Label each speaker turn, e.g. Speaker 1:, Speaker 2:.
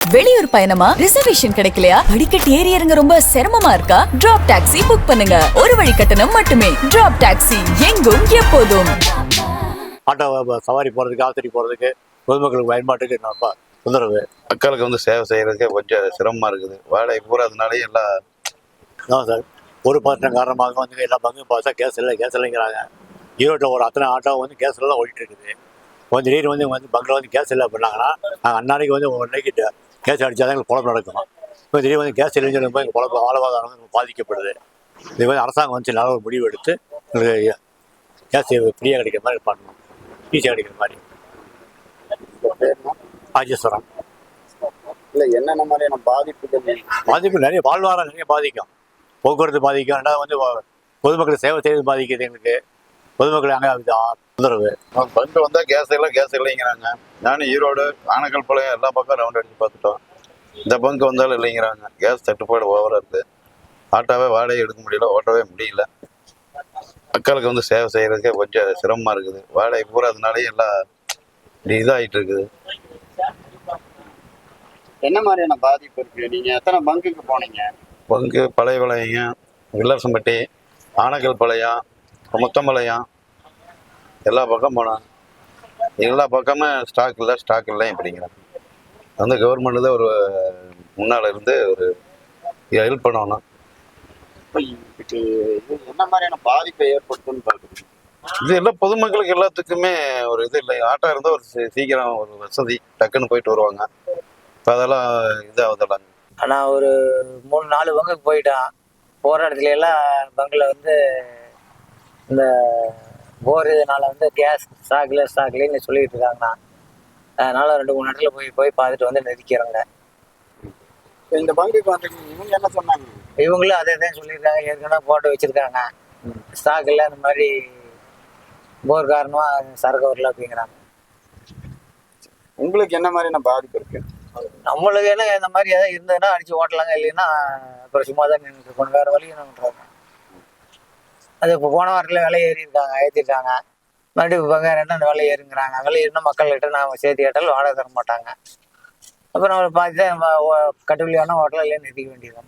Speaker 1: வெளியூர் பயணமா? ரிசர்வேஷன் கிடைக்கலையா? படிக்கட்டு ஏறி இறங்க ரொம்ப சிரமமா இருக்கா? டிராப் டாக்ஸி புக் பண்ணுங்க. ஒரு வழி கட்டணம் மட்டுமே. டிராப் டாக்ஸி, எங்கும் எப்போதும்.
Speaker 2: ஆட்டோ சவாரி போறதுக்கு, ஆத்தடி போறதுக்கு, பொதுமக்களுக்கு பயன்பாட்டுக்கு என்னப்பா தொந்தரவு.
Speaker 3: மக்களுக்கு சேவை செய்யறதுக்கே கொஞ்சம் சிரமமா இருக்குது. வாடகை பூராதுனாலே எல்லாம்
Speaker 2: தான் சார். ஒரு பதற்றம் காரணமாக எல்லா பங்கும் பார்த்தா கேஸ் இல்லைங்கிறாங்க. ஈரோட்டில் ஒரு அத்தனை ஆட்டோ கேஸ் எல்லாம் ஓடிட்டு இருக்குது. திடீர்னு பங்கில் கேஸ் இல்லை பண்ணாங்கன்னா அன்னாரைக்கு ஒரு நாளைக்கு கேஸ் அடித்தாதான் எங்களுக்கு குழப்பம் நடக்கும். இப்போ திடீர்னு கேஸ் இல்லைன்னு சொல்லும்போது எங்கள் குழப்பம் வாழ்வாதாரம் பாதிக்கப்படுது. இது அரசாங்கம் நல்ல ஒரு முடிவு எடுத்து எங்களுக்கு கேஸ் ஃப்ரீயாக கிடைக்கிற மாதிரி பண்ணணும், ஈஸியாக கிடைக்கிற மாதிரி. ராஜேஸ்வரம்.
Speaker 4: இல்லை, என்னென்ன மாதிரியான
Speaker 2: பாதிப்பு நிறைய, வாழ்வாதாரம் நிறைய பாதிக்கும். போக்குவரத்து பாதிக்கும். ரெண்டாவது பொதுமக்களுக்கு சேவை செய்வது பாதிக்குது. எங்களுக்கு பொதுமக்கள் அங்கே தொந்தரவு.
Speaker 3: பங்கு வந்தால் கேஸ் இல்லைங்கிறாங்க. நானும் ஈரோடு, ஆனக்கல் பாளையம் எல்லா பக்கம் ரவுண்ட் அடிச்சு பார்த்துட்டோம். இந்த பங்கு வந்தாலும் இல்லைங்கிறாங்க. கேஸ் தட்டுப்பாடு ஓவராக இருக்குது. ஆட்டோவே வாடகை எடுக்க முடியல, ஓட்டவே முடியல. மக்களுக்கு சேவை செய்யறதுக்கே கொஞ்சம் சிரமமாக இருக்குது. வாடகை பூராதுனாலே எல்லாம் இதாகிட்டு இருக்குது.
Speaker 4: என்ன மாதிரியான பாதிப்பு இருக்கு? நீங்க எத்தனை பங்குக்கு போனீங்க?
Speaker 3: பங்கு பழைய பாளையம், வில்லரசம்பட்டி, ஆனக்கல் பாளையம், முத்தம்பாளையம் எல்லா பக்கம் போனோம். எல்லா பக்கமும் ஸ்டாக் இல்லை அப்படிங்கிறாங்க. கவர்மெண்ட் தான் ஒரு முன்னால் இருந்து ஒரு ஹெல்ப் பண்ணணும்.
Speaker 4: இது என்ன மாதிரியான பாதிப்பை ஏற்படுத்தும்னு பார்க்குறீங்க?
Speaker 3: இது எல்லாம் பொதுமக்களுக்கு எல்லாத்துக்குமே ஒரு இது இல்லை. ஆட்டோ இருந்தால் ஒரு சீக்கிரம் ஒரு வசதி, டக்குன்னு போயிட்டு வருவாங்க. இப்போ அதெல்லாம் இதாகுதெல்லாம்.
Speaker 5: ஆனால் ஒரு 3-4 பங்குக்கு போயிட்டான். போகிற இடத்துல எல்லாம் பங்கில் இந்த போர் இதனால கேஸ் ஸ்டாக்லன்னு சொல்லிட்டு இருக்காங்கண்ணா. அதனால 2-3 இடத்துல போய் பார்த்துட்டு நிற்கிறாங்க.
Speaker 4: இந்த பங்குக்கு இவங்க என்ன சொன்னாங்க?
Speaker 5: இவங்களும் அதே தான் சொல்லியிருக்காங்க. ஏற்கனவே போட்டு வச்சிருக்காங்க. ஸ்டாக் இல்லை, இந்த மாதிரி போர் காரணமாக சரக்கு வரல அப்படிங்கிறாங்க.
Speaker 4: உங்களுக்கு என்ன மாதிரியான பாதிப்பு இருக்கு?
Speaker 5: நம்மளுக்கு என்ன இந்த மாதிரி எதாவது இருந்ததுன்னா அடிச்சு ஓட்டலாங்க. இல்லைன்னா அப்புறம் சும்மா தான் நின்றுட்டு இருக்கணும். வேற வழி என்ன பண்ணுறாங்க? அது இப்போ போன வாரத்தில் விலை ஏற்றிருக்காங்க. மறுபடியும் இப்போ என்ன விலை ஏறுங்கிறாங்க. விலை ஏறினா மக்கள்கிட்ட நாம் சேர்த்து கேட்டாலும் வாடகை தர மாட்டாங்க. அப்புறம் நம்ம பார்த்து தான் கட்டுப்படியான ஹோட்டலில் நிறுத்திக்க வேண்டியது.